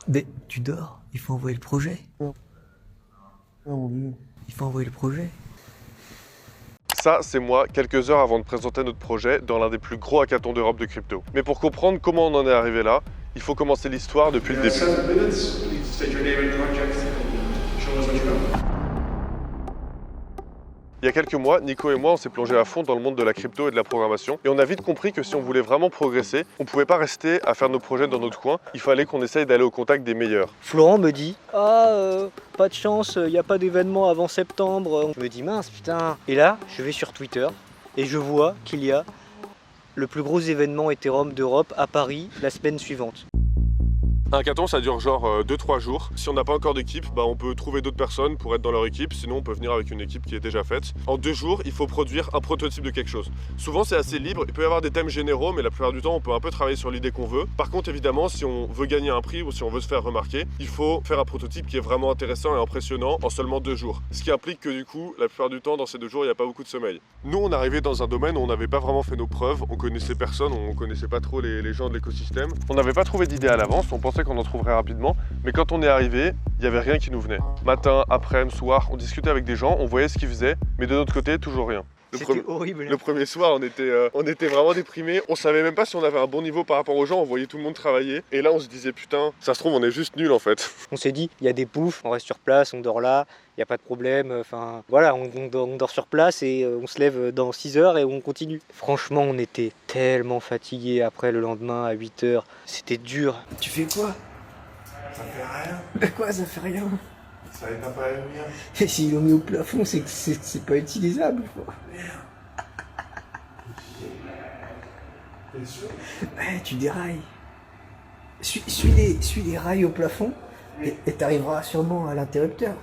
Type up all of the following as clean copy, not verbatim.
Mais tu dors, il faut envoyer le projet. Non. Oh mon Dieu. Il faut envoyer le projet. Ça, c'est moi, quelques heures avant de présenter notre projet dans l'un des plus gros hackathons d'Europe de crypto. Mais pour comprendre comment on en est arrivé là, il faut commencer l'histoire depuis le début. Il y a quelques mois, Nico et moi, on s'est plongé à fond dans le monde de la crypto et de la programmation. Et on a vite compris que si on voulait vraiment progresser, on ne pouvait pas rester à faire nos projets dans notre coin. Il fallait qu'on essaye d'aller au contact des meilleurs. Florent me dit pas de chance, il n'y a pas d'événement avant septembre. Je me dis mince putain. Et là, je vais sur Twitter et je vois qu'il y a le plus gros événement Ethereum d'Europe à Paris la semaine suivante. Un hackathon, ça dure genre 2-3 jours. Si on n'a pas encore d'équipe, on peut trouver d'autres personnes pour être dans leur équipe. Sinon, on peut venir avec une équipe qui est déjà faite. En 2 jours, il faut produire un prototype de quelque chose. Souvent, c'est assez libre. Il peut y avoir des thèmes généraux, mais la plupart du temps, on peut un peu travailler sur l'idée qu'on veut. Par contre, évidemment, si on veut gagner un prix ou si on veut se faire remarquer, il faut faire un prototype qui est vraiment intéressant et impressionnant en seulement 2 jours. Ce qui implique que du coup, la plupart du temps, dans ces 2 jours, il n'y a pas beaucoup de sommeil. Nous, on arrivait dans un domaine où on n'avait pas vraiment fait nos preuves. On connaissait personne, on connaissait pas trop les gens de l'écosystème. On n'avait pas trouvé d'idée à l'avance. On pensait qu'on en trouverait rapidement. Mais quand on est arrivé, il n'y avait rien qui nous venait. Matin, après-midi, soir, on discutait avec des gens, on voyait ce qu'ils faisaient, mais de notre côté, toujours rien. C'était horrible. Le premier soir, on était vraiment déprimés. On savait même pas si on avait un bon niveau par rapport aux gens. On voyait tout le monde travailler. Et là, on se disait, putain, ça se trouve, on est juste nuls en fait. On s'est dit, il y a des poufs, on reste sur place, on dort là, il n'y a pas de problème. Enfin, voilà, on dort sur place et on se lève dans 6 heures et on continue. Franchement, on était tellement fatigués après le lendemain à 8 heures. C'était dur. Tu fais quoi? Ça fait rien. Mais quoi, ça fait rien? Ça n'a pas à venir. Et s'ils l'ont mis au plafond, c'est que c'est pas utilisable, quoi. T'es sûr? Ouais, tu dérailles. Suis les rails au plafond et t'arriveras sûrement à l'interrupteur.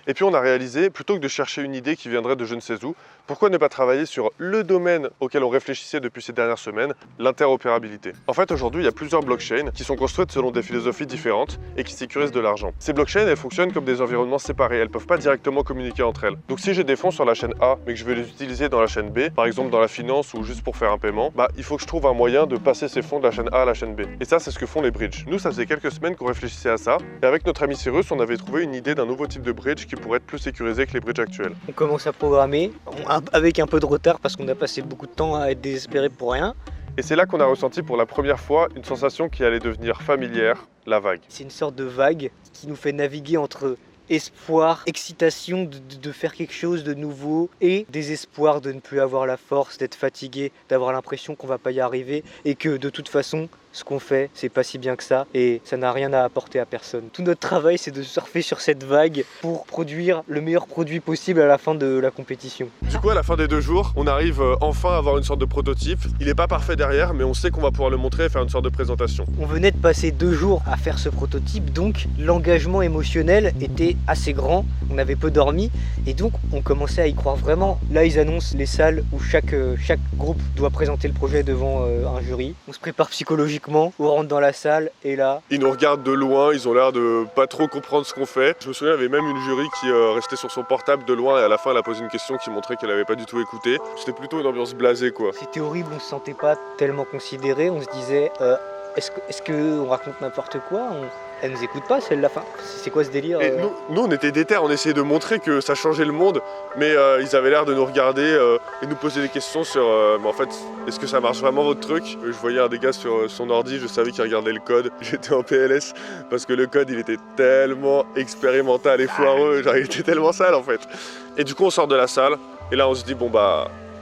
Et puis on a réalisé, plutôt que de chercher une idée qui viendrait de je ne sais où, pourquoi ne pas travailler sur le domaine auquel on réfléchissait depuis ces dernières semaines, l'interopérabilité. En fait, aujourd'hui, il y a plusieurs blockchains qui sont construites selon des philosophies différentes et qui sécurisent de l'argent. Ces blockchains, elles fonctionnent comme des environnements séparés, elles ne peuvent pas directement communiquer entre elles. Donc si j'ai des fonds sur la chaîne A, mais que je veux les utiliser dans la chaîne B, par exemple dans la finance ou juste pour faire un paiement, il faut que je trouve un moyen de passer ces fonds de la chaîne A à la chaîne B. Et ça, c'est ce que font les bridges. Nous, ça faisait quelques semaines qu'on réfléchissait à ça, et avec notre ami Cyrus, on avait trouvé une idée d'un nouveau type de bridge qui pourrait être plus sécurisé que les bridges actuels. On commence à programmer, avec un peu de retard parce qu'on a passé beaucoup de temps à être désespéré pour rien. Et c'est là qu'on a ressenti pour la première fois une sensation qui allait devenir familière, la vague. C'est une sorte de vague qui nous fait naviguer entre espoir, excitation de faire quelque chose de nouveau et désespoir de ne plus avoir la force, d'être fatigué, d'avoir l'impression qu'on va pas y arriver et que de toute façon, ce qu'on fait, c'est pas si bien que ça et ça n'a rien à apporter à personne. Tout notre travail, c'est de surfer sur cette vague pour produire le meilleur produit possible à la fin de la compétition. Du coup, à la fin des 2 jours, on arrive enfin à avoir une sorte de prototype. Il n'est pas parfait derrière, mais on sait qu'on va pouvoir le montrer et faire une sorte de présentation. On venait de passer 2 jours à faire ce prototype, donc l'engagement émotionnel était assez grand. On avait peu dormi et donc on commençait à y croire vraiment. Là, ils annoncent les salles où chaque groupe doit présenter le projet devant un jury. On se prépare psychologiquement. On rentre dans la salle et là... Ils nous regardent de loin, ils ont l'air de pas trop comprendre ce qu'on fait. Je me souviens, il y avait même une jury qui restait sur son portable de loin et à la fin elle a posé une question qui montrait qu'elle avait pas du tout écouté. C'était plutôt une ambiance blasée quoi. C'était horrible, on se sentait pas tellement considéré, on se disait est-ce qu'on raconte n'importe quoi? Elle nous écoute pas celle-là, enfin, c'est quoi ce délire? Et nous on était déter, on essayait de montrer que ça changeait le monde, mais ils avaient l'air de nous regarder et nous poser des questions sur en fait, est-ce que ça marche vraiment votre truc? Je voyais un des gars sur son ordi, je savais qu'il regardait le code, j'étais en PLS parce que le code il était tellement expérimental et foireux, genre il était tellement sale en fait. Et du coup on sort de la salle et là on se dit bon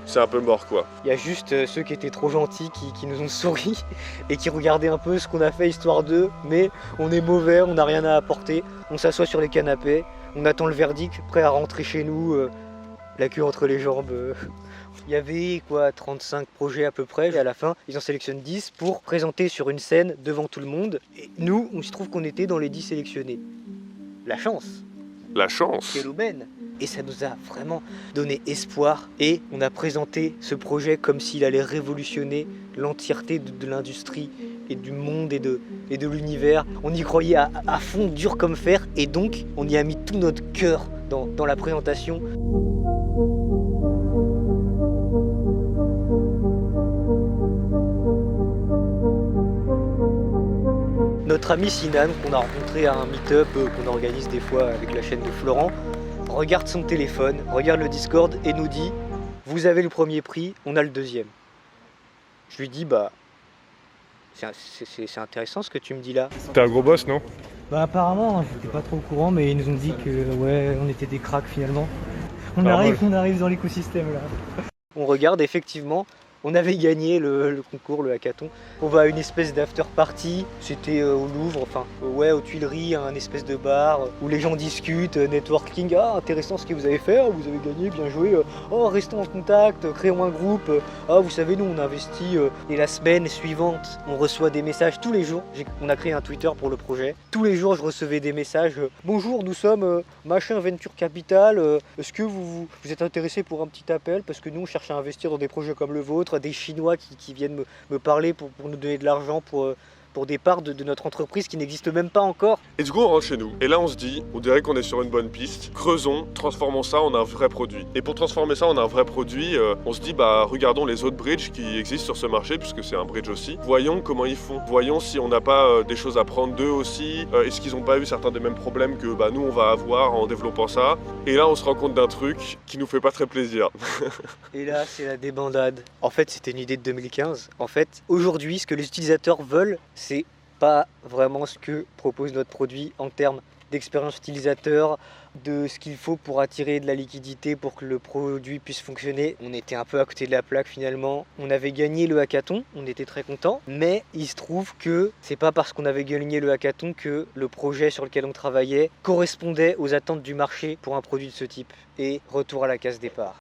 c'est un peu mort quoi. Il y a juste ceux qui étaient trop gentils qui nous ont souri et qui regardaient un peu ce qu'on a fait histoire d'eux, mais on est mauvais, on n'a rien à apporter, on s'assoit sur les canapés, on attend le verdict, prêt à rentrer chez nous, la queue entre les jambes. Il y avait 35 projets à peu près et à la fin ils en sélectionnent 10 pour présenter sur une scène devant tout le monde. Et nous, il se trouve qu'on était dans les 10 sélectionnés. La chance. La chance. Quelle aubaine. Et ça nous a vraiment donné espoir et on a présenté ce projet comme s'il allait révolutionner l'entièreté de l'industrie et du monde et de l'univers. On y croyait à fond, dur comme fer, et donc on y a mis tout notre cœur dans la présentation. notre ami Sinan, qu'on a rencontré à un meet-up qu'on organise des fois avec la chaîne de Florent, regarde son téléphone, regarde le Discord et nous dit « Vous avez le premier prix, on a le deuxième ». Je lui dis « Bah, c'est intéressant ce que tu me dis là ». T'es un gros boss, non? Bah apparemment, j'étais pas trop au courant, mais ils nous ont dit que ouais, on était des cracks finalement. On arrive dans l'écosystème là. On regarde effectivement, on avait gagné le concours, le hackathon. On va à une espèce d'after party, c'était au Louvre, enfin ouais, aux Tuileries, un espèce de bar où les gens discutent, networking, ah intéressant ce que vous avez fait, vous avez gagné, bien joué, oh restons en contact, créons un groupe, ah vous savez nous on investit, et la semaine suivante on reçoit des messages tous les jours, on a créé un Twitter pour le projet, tous les jours je recevais des messages, bonjour nous sommes machin Venture Capital, est-ce que vous êtes intéressé pour un petit appel parce que nous on cherche à investir dans des projets comme le vôtre, des Chinois qui viennent me parler pour nous donner de l'argent pour des parts de notre entreprise qui n'existe même pas encore. Et du coup on rentre chez nous, et là on se dit, on dirait qu'on est sur une bonne piste, creusons, transformons ça en un vrai produit. Et pour transformer ça en un vrai produit, on se dit bah regardons les autres bridges qui existent sur ce marché, puisque c'est un bridge aussi, voyons comment ils font, voyons si on n'a pas des choses à prendre d'eux aussi, est-ce qu'ils n'ont pas eu certains des mêmes problèmes que bah, nous on va avoir en développant ça. Et là on se rend compte d'un truc qui nous fait pas très plaisir. Et là c'est la débandade. En fait c'était une idée de 2015. En fait aujourd'hui ce que les utilisateurs veulent, c'est pas vraiment ce que propose notre produit en termes d'expérience utilisateur, de ce qu'il faut pour attirer de la liquidité pour que le produit puisse fonctionner. On était un peu à côté de la plaque finalement. On avait gagné le hackathon, on était très contents, mais il se trouve que c'est pas parce qu'on avait gagné le hackathon que le projet sur lequel on travaillait correspondait aux attentes du marché pour un produit de ce type. Et retour à la case départ.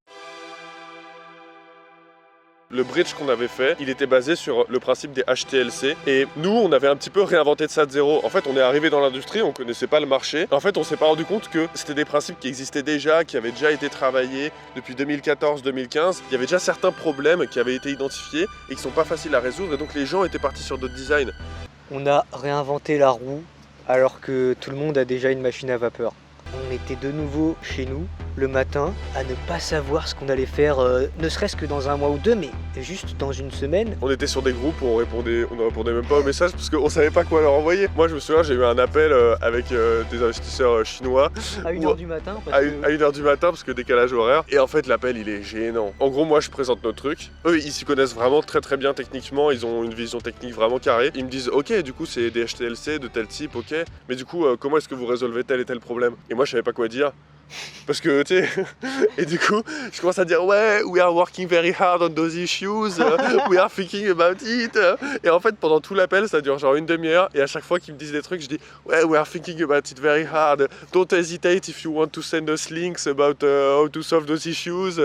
Le bridge qu'on avait fait, il était basé sur le principe des HTLC, et nous on avait un petit peu réinventé de ça de zéro. En fait on est arrivé dans l'industrie, on connaissait pas le marché. En fait on s'est pas rendu compte que c'était des principes qui existaient déjà, qui avaient déjà été travaillés depuis 2014-2015. Il y avait déjà certains problèmes qui avaient été identifiés et qui sont pas faciles à résoudre, et donc les gens étaient partis sur d'autres designs. On a réinventé la roue alors que tout le monde a déjà une machine à vapeur. On était de nouveau chez nous le matin à ne pas savoir ce qu'on allait faire, ne serait-ce que dans un mois ou deux, mais juste dans une semaine. On était sur des groupes où on ne répondait même pas aux messages parce qu'on savait pas quoi leur envoyer. Moi je me souviens, j'ai eu un appel avec des investisseurs chinois. À 1h du matin à 1h du matin parce que décalage horaire. Et en fait l'appel il est gênant. En gros moi je présente notre truc. Eux ils s'y connaissent vraiment très bien techniquement, ils ont une vision technique vraiment carrée. Ils me disent ok du coup c'est des HTLC de tel type, ok. Mais du coup comment est-ce que vous résolvez tel et tel problème? Et moi je savais pas quoi dire. Parce que tu sais, et du coup, je commence à dire ouais, we are working very hard on those issues, we are thinking about it. Et en fait, pendant tout l'appel, ça dure genre une demi-heure. Et à chaque fois qu'ils me disent des trucs, je dis ouais, we are thinking about it very hard. Don't hesitate if you want to send us links about how to solve those issues.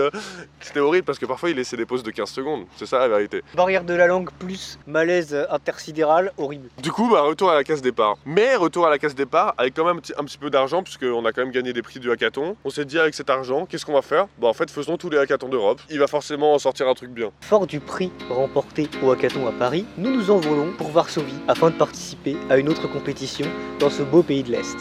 C'était horrible parce que parfois, il laissait des pauses de 15 secondes. C'est ça la vérité. Barrière de la langue plus malaise intersidéral, horrible. Du coup, bah, retour à la case départ. Mais retour à la case départ avec quand même un petit peu d'argent, puisqu'on a quand même gagné des prix du hackathon. On s'est dit avec cet argent, qu'est-ce qu'on va faire? Bah en fait faisons tous les hackathons d'Europe, il va forcément en sortir un truc bien. Fort du prix remporté au hackathon à Paris, nous nous envolons pour Varsovie afin de participer à une autre compétition dans ce beau pays de l'Est.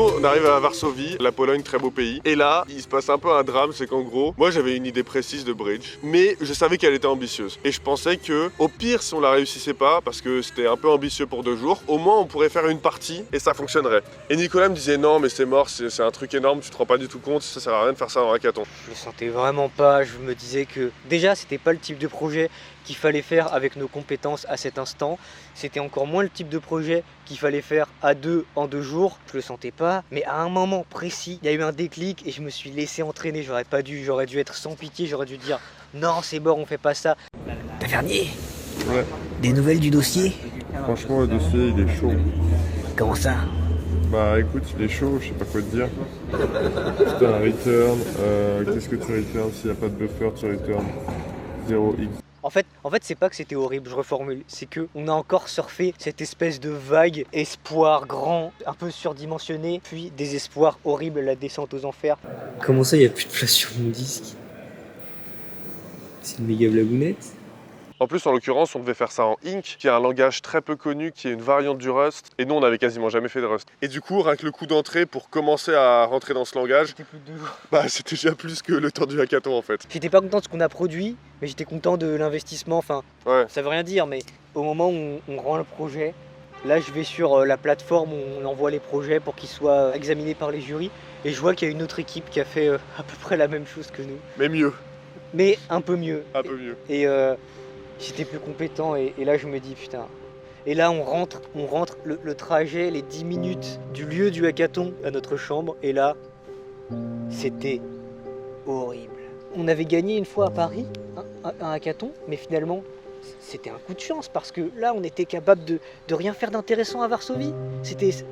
On arrive à Varsovie, la Pologne, très beau pays. Et là, il se passe un peu un drame, c'est qu'en gros, moi j'avais une idée précise de bridge, mais je savais qu'elle était ambitieuse. Et je pensais que, au pire, si on la réussissait pas, parce que c'était un peu ambitieux pour 2 jours, au moins on pourrait faire une partie et ça fonctionnerait. Et Nicolas me disait non, mais c'est mort, c'est un truc énorme, tu te rends pas du tout compte, ça sert à rien de faire ça en hackathon. Je le sentais vraiment pas, je me disais que déjà c'était pas le type de projet qu'il fallait faire avec nos compétences à cet instant. C'était encore moins le type de projet qu'il fallait faire à 2 en 2 jours. Je le sentais pas, mais à un moment précis, il y a eu un déclic et je me suis laissé entraîner. J'aurais dû être sans pitié, j'aurais dû dire non, c'est mort, on fait pas ça. Tavernier, Ouais. des nouvelles du dossier? Franchement, le dossier, il est chaud. Comment ça? Bah écoute, il est chaud, je sais pas quoi te dire. T'as un return, qu'est-ce que tu return? S'il n'y a pas de buffer, tu return 0x. En fait, c'est pas que c'était horrible, je reformule, c'est que on a encore surfé cette espèce de vague espoir grand, un peu surdimensionné, puis désespoir horrible, la descente aux enfers. Comment ça, il n'y a plus de place sur mon disque? C'est une méga blagounette. En plus, en l'occurrence, on devait faire ça en Ink, qui est un langage très peu connu, qui est une variante du Rust. Et nous, on n'avait quasiment jamais fait de Rust. Et du coup, rien que le coup d'entrée pour commencer à rentrer dans ce langage, C'était plus de 2 jours. bah, c'était déjà plus que le temps du hackathon en fait. J'étais pas content de ce qu'on a produit, mais j'étais content de l'investissement. Enfin, Ouais. ça veut rien dire, mais au moment où on rend le projet, là je vais sur la plateforme où on envoie les projets pour qu'ils soient examinés par les jurys. Et je vois qu'il y a une autre équipe qui a fait à peu près la même chose que nous, Mais mieux, mais un peu mieux. un peu mieux. Et j'étais plus compétent et là je me dis putain. Et là on rentre le trajet, les 10 minutes du lieu du hackathon à notre chambre. Et là, c'était horrible. On avait gagné une fois à Paris un hackathon, mais finalement c'était un coup de chance parce que là on était capable de rien faire d'intéressant à Varsovie.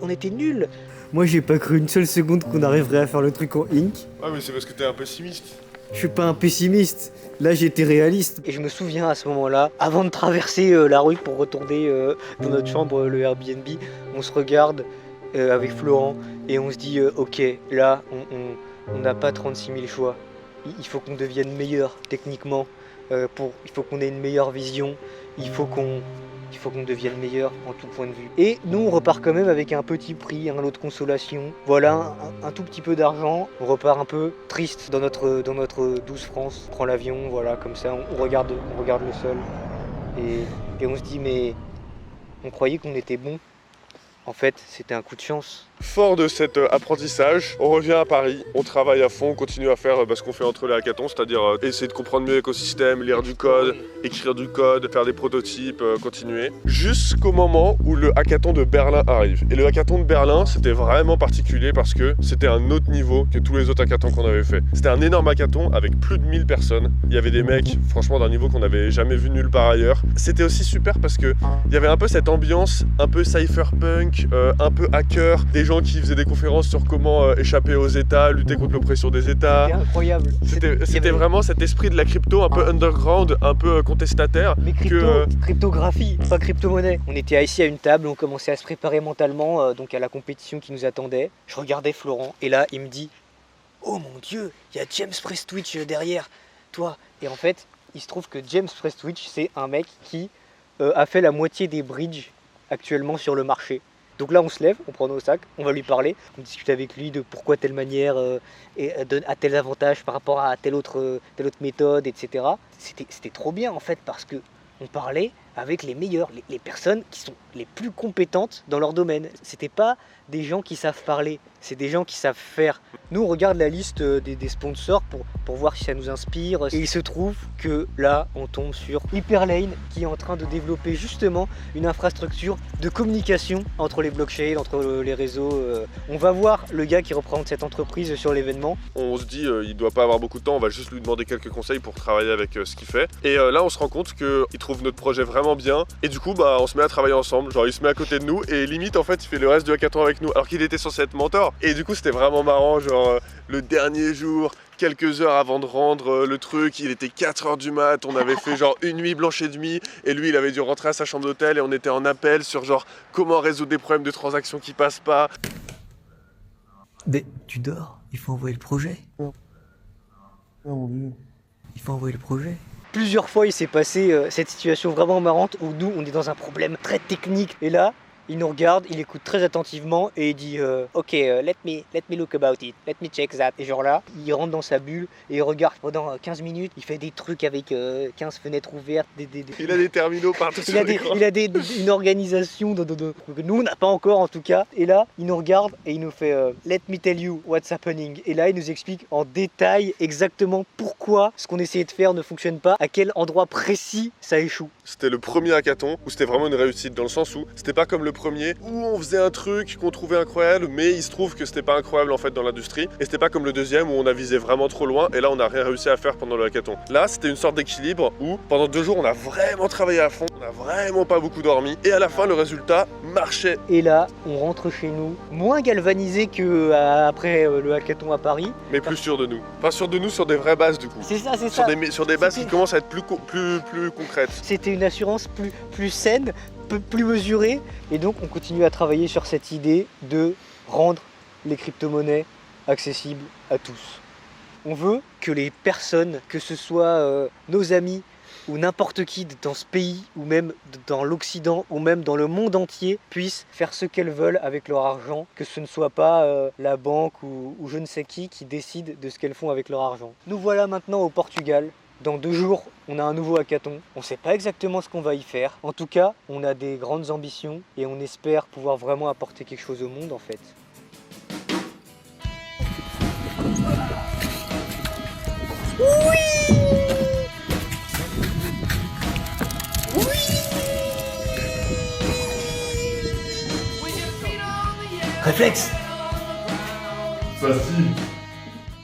On était nuls. Moi j'ai pas cru une seule seconde qu'on arriverait à faire le truc en Ink. Ah mais c'est parce que t'es un pessimiste. Je suis pas un pessimiste, là j'étais réaliste. Et je me souviens à ce moment-là, avant de traverser la rue pour retourner dans notre chambre, le Airbnb, on se regarde avec Florent et on se dit ok, là on n'a pas 36 000 choix. Il faut qu'on devienne meilleur techniquement, il faut qu'on ait une meilleure vision, il faut qu'on devienne meilleur en tout point de vue. Et nous on repart quand même avec un petit prix, un lot de consolation. Voilà, un tout petit peu d'argent. On repart un peu triste dans notre douce France. On prend l'avion, voilà, comme ça, on regarde le sol. Et on se dit mais on croyait qu'on était bon. En fait, c'était un coup de chance. Fort de cet apprentissage, on revient à Paris, on travaille à fond, on continue à faire ce qu'on fait entre les hackathons, c'est-à-dire essayer de comprendre mieux l'écosystème, lire du code, écrire du code, faire des prototypes, continuer. Jusqu'au moment où le hackathon de Berlin arrive. Et le hackathon de Berlin, c'était vraiment particulier parce que c'était un autre niveau que tous les autres hackathons qu'on avait fait. C'était un énorme hackathon avec plus de 1000 personnes. Il y avait des mecs, franchement, d'un niveau qu'on n'avait jamais vu nulle part ailleurs. C'était aussi super parce que il y avait un peu cette ambiance, un peu cypherpunk, un peu hacker, des gens qui faisaient des conférences sur comment échapper aux États, lutter contre l'oppression des États. C'était incroyable. C'était vraiment cet esprit de la crypto un peu underground, un peu contestataire. Mais cryptographie, pas crypto-monnaie. On était assis à une table, on commençait à se préparer mentalement donc à la compétition qui nous attendait. Je regardais Florent et là il me dit « Oh mon Dieu, il y a James Prestwich derrière toi !» Et en fait, il se trouve que James Prestwich, c'est un mec qui a fait la moitié des bridges actuellement sur le marché. Donc là on se lève, on prend nos sacs, on va lui parler, on discute avec lui de pourquoi telle manière a tel avantage par rapport à telle autre méthode, etc. C'était trop bien en fait parce que on parlait avec les meilleurs, les personnes qui sont les plus compétentes dans leur domaine. C'était pas des gens qui savent parler, c'est des gens qui savent faire. Nous on regarde la liste des sponsors pour voir si ça nous inspire. Et il se trouve que là on tombe sur Hyperlane qui est en train de développer justement une infrastructure de communication entre les blockchains, entre les réseaux. On va voir le gars qui représente cette entreprise sur l'événement. On se dit il doit pas avoir beaucoup de temps, on va juste lui demander quelques conseils pour travailler avec ce qu'il fait. Et là on se rend compte qu'il trouve notre projet vraiment bien. Et du coup on se met à travailler ensemble, genre il se met à côté de nous et limite en fait il fait le reste du hackathon avec nous alors qu'il était censé être mentor. Et du coup c'était vraiment marrant, genre le dernier jour, quelques heures avant de rendre le truc, il était 4h du mat, on avait fait genre une nuit blanche et demie et lui il avait dû rentrer à sa chambre d'hôtel et on était en appel sur genre comment résoudre des problèmes de transactions qui passent pas. Mais tu dors, il faut envoyer le projet. Oh mon Dieu. Il faut envoyer le projet. Plusieurs fois il s'est passé cette situation vraiment marrante où nous on est dans un problème très technique et là il nous regarde, il écoute très attentivement et il dit ok let me look about it, let me check that. Et genre là il rentre dans sa bulle et il regarde pendant 15 minutes, il fait des trucs avec 15 fenêtres ouvertes, Il a des terminaux partout sur l'écran. Il a une organisation que nous on n'a pas encore en tout cas. Et là il nous regarde et il nous fait let me tell you what's happening. Et là il nous explique en détail exactement pourquoi ce qu'on essayait de faire ne fonctionne pas, à quel endroit précis ça échoue. C'était le premier hackathon où c'était vraiment une réussite dans le sens où c'était pas comme le premier où on faisait un truc qu'on trouvait incroyable mais il se trouve que c'était pas incroyable en fait dans l'industrie et c'était pas comme le deuxième où on a visé vraiment trop loin et là on n'a rien réussi à faire pendant le hackathon. Là c'était une sorte d'équilibre où pendant 2 jours on a vraiment travaillé à fond, on a vraiment pas beaucoup dormi et à la fin le résultat marchait. Et là on rentre chez nous moins galvanisé que après le hackathon à Paris. Mais plus sûr de nous. Enfin sûr de nous sur des vraies bases du coup. C'est ça. Sur des bases qui commencent à être plus concrètes. C'était une assurance plus saine, plus mesurée. Et donc on continue à travailler sur cette idée de rendre les crypto-monnaies accessibles à tous. On veut que les personnes, que ce soit nos amis où n'importe qui dans ce pays, ou même dans l'Occident, ou même dans le monde entier, puisse faire ce qu'elles veulent avec leur argent, que ce ne soit pas la banque ou je ne sais qui décide de ce qu'elles font avec leur argent. Nous voilà maintenant au Portugal. Dans 2 jours, on a un nouveau hackathon. On ne sait pas exactement ce qu'on va y faire. En tout cas, on a des grandes ambitions et on espère pouvoir vraiment apporter quelque chose au monde en fait. Réflexe. Facile.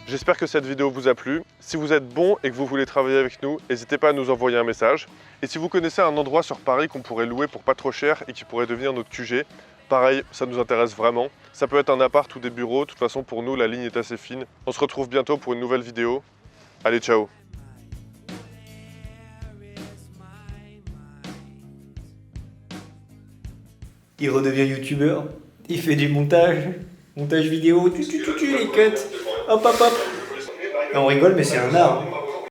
J'espère que cette vidéo vous a plu. Si vous êtes bon et que vous voulez travailler avec nous, n'hésitez pas à nous envoyer un message. Et si vous connaissez un endroit sur Paris qu'on pourrait louer pour pas trop cher et qui pourrait devenir notre QG, pareil, ça nous intéresse vraiment. Ça peut être un appart ou des bureaux. De toute façon, pour nous, la ligne est assez fine. On se retrouve bientôt pour une nouvelle vidéo. Allez, ciao! Il redevient youtubeur, il fait du montage vidéo, tu les cuts, hop hop hop. Et on rigole mais c'est un art.